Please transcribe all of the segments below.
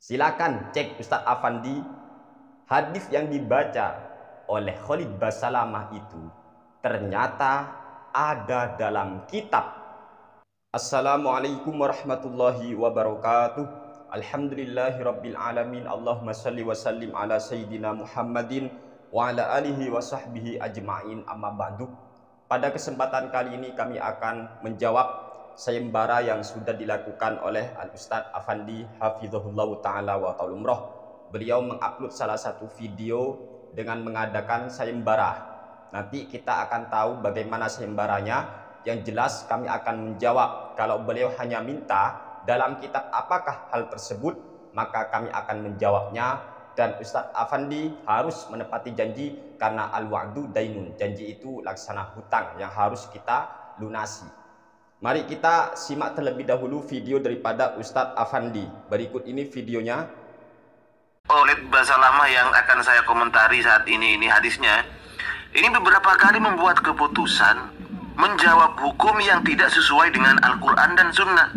Silakan cek Ustadz Afandi, hadis yang dibaca oleh Khalid Basalamah itu ternyata ada dalam kitab. Assalamualaikum warahmatullahi wabarakatuh. Alhamdulillahirabbil alamin. Allahumma shalli wa sallim ala sayyidina Muhammadin wa ala alihi wa sahbihi ajma'in, amma ba'du. Pada kesempatan kali ini kami akan menjawab sayembara yang sudah dilakukan oleh Al-Ustadz Afandi hafizahullah ta'ala wa ta'ala. Beliau mengupload salah satu video dengan mengadakan sayembara. Nanti kita akan tahu bagaimana sayembaranya. Yang jelas kami akan menjawab. Kalau beliau hanya minta dalam kitab apakah hal tersebut, maka kami akan menjawabnya. Dan Ustadz Afandi harus menepati janji, karena al-wa'du dainun, janji itu laksana hutang yang harus kita lunasi. Mari kita simak terlebih dahulu video daripada Ustadz Afandi. Berikut ini videonya. Oleh bahasa lama yang akan saya komentari saat ini hadisnya. Ini beberapa kali membuat keputusan menjawab hukum yang tidak sesuai dengan Al-Quran dan Sunnah,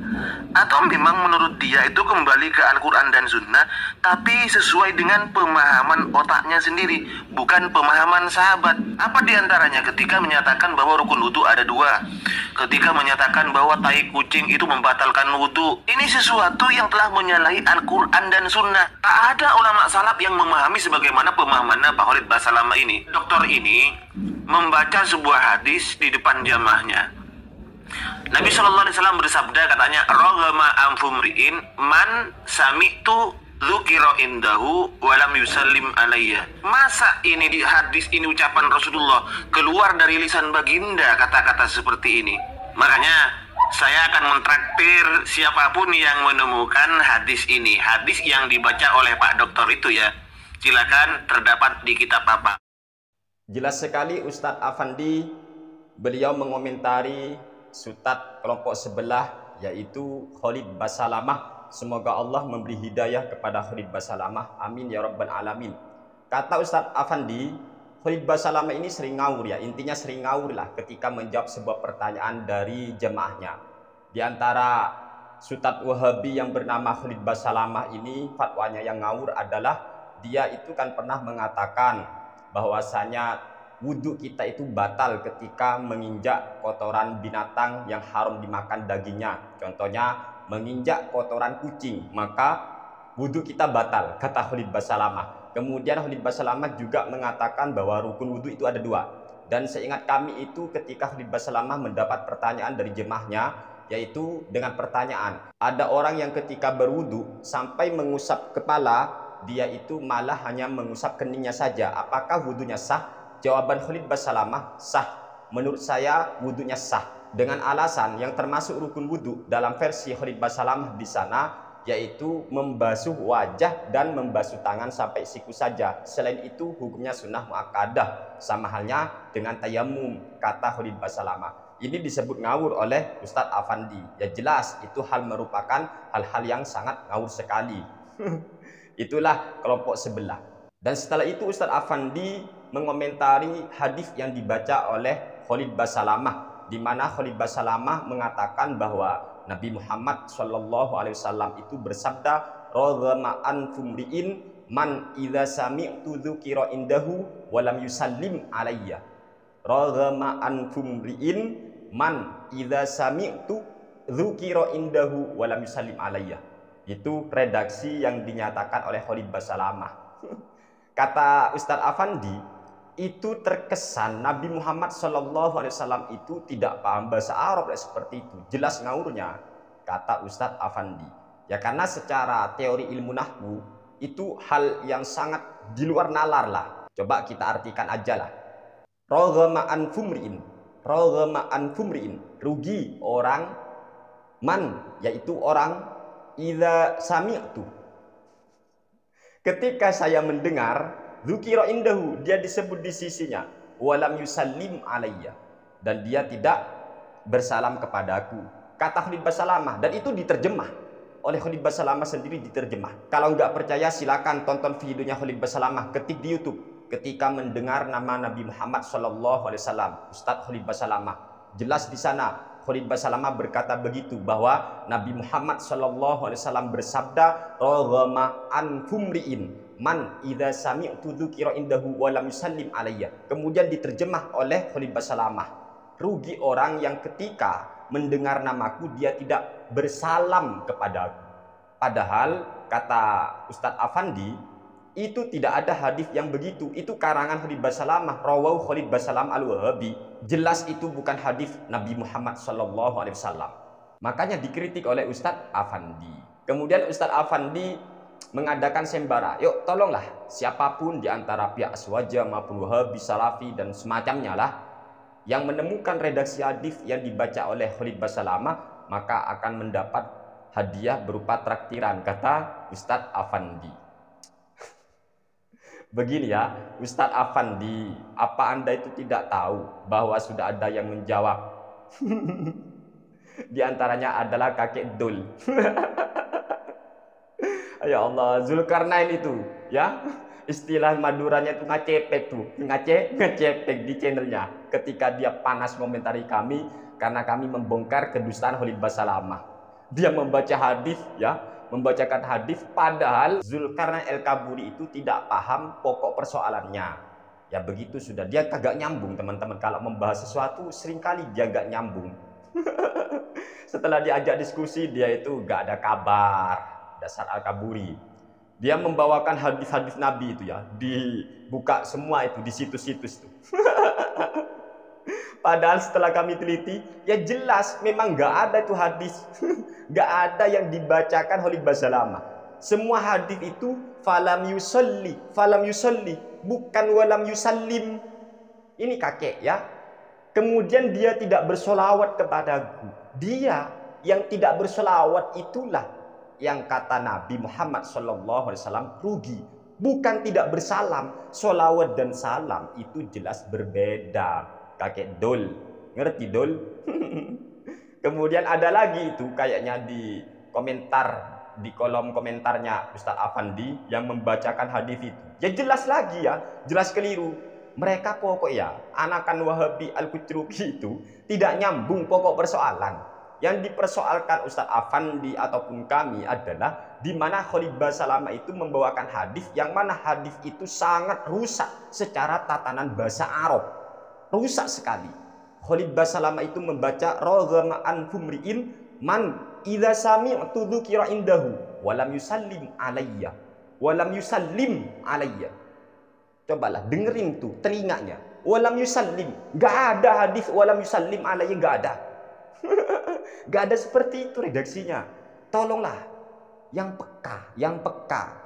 atau memang menurut dia itu kembali ke Al-Quran dan Sunnah tapi sesuai dengan pemahaman otaknya sendiri, bukan pemahaman sahabat. Apa diantaranya? Ketika menyatakan bahwa rukun wudhu ada dua, ketika menyatakan bahwa tai kucing itu membatalkan wudhu. Ini sesuatu yang telah menyalahi Al-Quran dan Sunnah. Tak ada ulama salaf yang memahami sebagaimana pemahaman Pak Khalid Basalamah ini. Dokter ini membaca sebuah hadis di depan jamaahnya. Nabi Shallallahu Alaihi Wasallam bersabda, katanya, "Roghama amfumriin man sami'tu dzukira indahu walam yusallim alayya." Masa ini di hadis ini ucapan Rasulullah keluar dari lisan baginda kata-kata seperti ini? Makanya saya akan mentraktir siapapun yang menemukan hadis ini, hadis yang dibaca oleh Pak Dokter itu ya. Silakan, terdapat di kitab apa? Jelas sekali Ustadz Afandi, beliau mengomentari sutat kelompok sebelah, yaitu Khalid Basalamah. Semoga Allah memberi hidayah kepada Khalid Basalamah, amin ya rabbal alamin. Kata Ustadz Afandi, Khalid Basalamah ini sering ngawur ya, intinya sering ngawur lah ketika menjawab sebuah pertanyaan dari jemaahnya. Di antara sutat Wahabi yang bernama Khalid Basalamah ini, fatwanya yang ngawur adalah dia itu kan pernah mengatakan bahwasanya wudhu kita itu batal ketika menginjak kotoran binatang yang haram dimakan dagingnya. Contohnya menginjak kotoran kucing, maka wudhu kita batal, kata Khalid Basalamah. Kemudian Khalid Basalamah juga mengatakan bahwa rukun wudhu itu ada dua. Dan seingat kami itu ketika Khalid Basalamah mendapat pertanyaan dari jemaahnya, yaitu dengan pertanyaan, ada orang yang ketika berwudhu sampai mengusap kepala, dia itu malah hanya mengusap keningnya saja. Apakah wudhunya sah? Jawaban Khalid Basalamah, sah. Menurut saya wudhunya sah. Dengan alasan yang termasuk rukun wudhu dalam versi Khalid Basalamah di sana, yaitu membasuh wajah dan membasuh tangan sampai siku saja. Selain itu hukumnya sunnah muakkadah, sama halnya dengan tayamum, kata Khalid Basalamah. Ini disebut ngawur oleh Ustadz Afandi. Ya jelas itu merupakan hal-hal yang sangat ngawur sekali. Itulah kelompok sebelah. Dan setelah itu Ustadz Afandi mengomentari hadis yang dibaca oleh Khalid Basalamah, di mana Khalid Basalamah mengatakan bahwa Nabi Muhammad SAW itu bersabda, "Roghama anfumriin man idza sami'tu dzukira indahu walam yusallim alayya." Roghama anfumriin man idza sami'tu dzukira indahu walam yusallim alayya. Itu redaksi yang dinyatakan oleh Khalid Basalamah. Kata Ustadz Afandi, itu terkesan Nabi Muhammad SAW itu tidak paham bahasa Arab seperti itu. Jelas ngawurnya, kata Ustadz Afandi. Ya karena secara teori ilmu nahwu itu hal yang sangat di luar nalar lah. Coba kita artikan aja lah. Roghama anfumriin, roghama anfumriin, rugi orang, man yaitu orang, idza sami'tu, ketika saya mendengar, dzukira indahu, dia disebut di sisinya, walam yusallim alayya, dan dia tidak bersalam kepadaku, kata Khalid Basalamah. Dan itu diterjemah oleh Khalid Basalamah sendiri, diterjemah. Kalau nggak percaya silakan tonton videonya Khalid Basalamah, ketik di YouTube ketika mendengar nama Nabi Muhammad SAW, Ustadz Khalid Basalamah. Jelas di sana Khalid Basalamah berkata begitu, bahwa Nabi Muhammad SAW bersabda, "Raghama an humriin man idza sami'tu dzukira indahu wa lam yusallim alayya." Kemudian diterjemah oleh Khalid Basalamah, rugi orang yang ketika mendengar namaku dia tidak bersalam kepadaku. Padahal kata Ustadz Afandi, itu tidak ada hadis yang begitu. Itu karangan Khalid Basalamah, rawahu Khalid Basalam al-Wahabi. Jelas itu bukan hadis Nabi Muhammad SAW. Makanya dikritik oleh Ustadz Afandi. Kemudian Ustadz Afandi mengadakan sembara, yuk tolonglah siapapun di antara pihak Aswaja maupun Wahabi, Salafi dan semacamnya lah, yang menemukan redaksi hadis yang dibaca oleh Khalid Basalamah, maka akan mendapat hadiah berupa traktiran, kata Ustadz Afandi. Begini ya, Ustadz Afandi, apa Anda itu tidak tahu bahwa sudah ada yang menjawab? Di antaranya adalah kakek Dul. Ya Allah, Zulkarnain itu ya, istilah Maduranya itu ngacepek tuh, ngacepek di channelnya ketika dia panas komentari kami karena kami membongkar kedustaan Khalid Basalamah. Dia membaca hadis ya, membacakan hadis, padahal Zulkarnain El-Kaburi itu tidak paham pokok persoalannya. Ya begitu sudah, dia kagak nyambung teman-teman. Kalau membahas sesuatu seringkali dia gak nyambung. Setelah diajak diskusi, dia itu gak ada kabar. Dasar Al-Kaburi. Dia membawakan hadis-hadis Nabi itu ya, dibuka semua itu di situs-situs itu. Padahal setelah kami teliti, ya jelas memang gak ada itu hadis. Gak ada yang dibacakan Khalid Basalamah. Semua hadis itu falam yusalli, bukan walam yusallim. Ini kakek ya. Kemudian dia tidak bersolawat kepadaku. Dia yang tidak bersolawat itulah yang kata Nabi Muhammad SAW rugi. Bukan tidak bersalam. Solawat dan salam itu jelas berbeda. Kakek Dul, ngerti Dul? Kemudian ada lagi itu kayaknya di komentar, di kolom komentarnya Ustadz Afandi yang membacakan hadis itu. Ya jelas lagi ya, jelas keliru. Mereka pokoknya anakan Wahabi Al-Kucruki itu tidak nyambung pokok persoalan. Yang dipersoalkan Ustadz Afandi ataupun kami adalah di mana Khalid Basalamah itu membawakan hadis yang mana hadis itu sangat rusak secara tatanan bahasa Arab. Rusak sekali. Khalid Basalamah itu membaca raghama an humriin man idza sami'tu dzukira indahu wa lam yusallim alayya. Cobalah dengerin tuh telinganya. Wa lam yusallim. Enggak ada hadis wa lam yusallim alayya, enggak ada. Enggak ada seperti itu redaksinya. Tolonglah yang peka,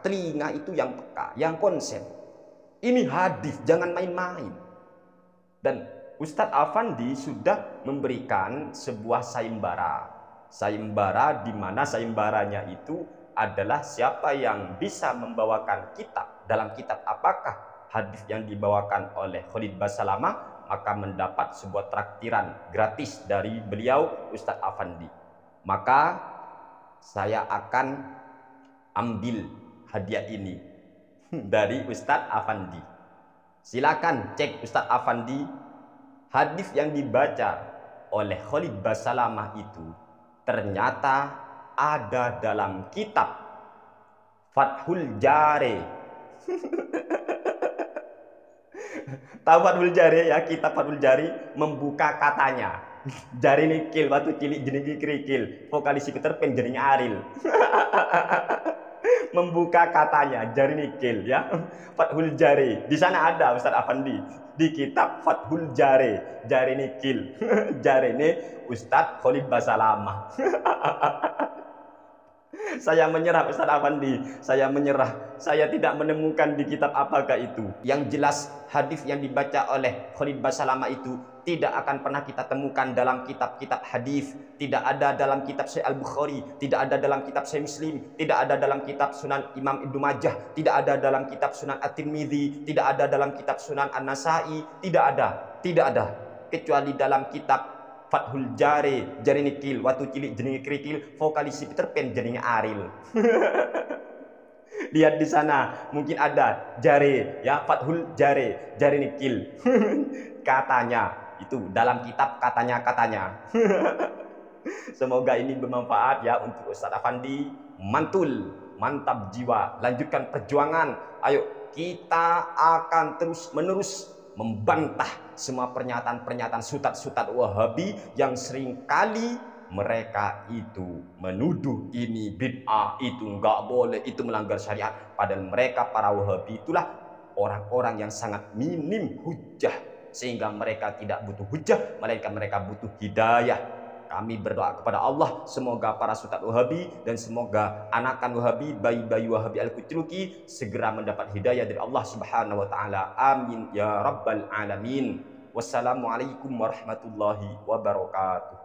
telinga itu yang peka, yang konsen. Ini hadis, jangan main-main. Dan Ustadz Afandi sudah memberikan sebuah sayembara di mana sayembaranya itu adalah siapa yang bisa membawakan kitab. Dalam kitab apakah hadis yang dibawakan oleh Khalid Basalamah, maka mendapat sebuah traktiran gratis dari beliau Ustadz Afandi. Maka saya akan ambil hadiah ini dari Ustadz Afandi. Silakan cek Ustadz Afandi, hadis yang dibaca oleh Khalid Basalamah itu ternyata ada dalam kitab Fathul Jari. Tahu Fathul Jari ya, kitab Fathul Jari membuka katanya. Jari nikil, batu cilik jenenge kerikil, vokalis Peter Pan jadinya Aril. Membuka katanya jari nikil ya, Fathul Jari. Di sana ada Ustadz Afandi di kitab Fathul Jari, jari nikil. Jari ini Ustadz Khalid Basalamah. Saya menyerah Ustadz Afandi, saya menyerah. Saya tidak menemukan di kitab apakah itu. Yang jelas hadis yang dibaca oleh Khalid Basalamah itu tidak akan pernah kita temukan dalam kitab-kitab hadis. Tidak ada dalam kitab Sahih Al-Bukhari, tidak ada dalam kitab Sahih Muslim, tidak ada dalam kitab Sunan Imam Ibnu Majah, tidak ada dalam kitab Sunan At-Tirmidzi, tidak ada dalam kitab Sunan An-Nasai, tidak ada kecuali dalam kitab Fathul Jari, jari nikil, watu cilik jenenge kerikil, vokalis Peter Pan jenenge Aril. Lihat di sana, mungkin ada jari ya, Fathul Jari, jari nikil. Katanya Itu dalam kitab katanya-katanya. Semoga ini bermanfaat ya untuk Ustadz Afandi. Mantul, mantap jiwa, lanjutkan perjuangan. Ayo, kita akan terus menerus membantah semua pernyataan-pernyataan sutat-sutat Wahabi yang seringkali mereka itu menuduh ini bid'ah, itu nggak boleh, itu melanggar syariat. Padahal mereka para Wahabi itulah orang-orang yang sangat minim hujah, sehingga mereka tidak butuh hujah, melainkan mereka butuh hidayah. Kami berdoa kepada Allah, semoga para sutat Wahabi dan semoga anakan Wahabi, bayi-bayi Wahabi Al-Kutruki segera mendapat hidayah dari Allah Subhanahu wa taala. Amin ya rabbal alamin. Wassalamualaikum warahmatullahi wabarakatuh.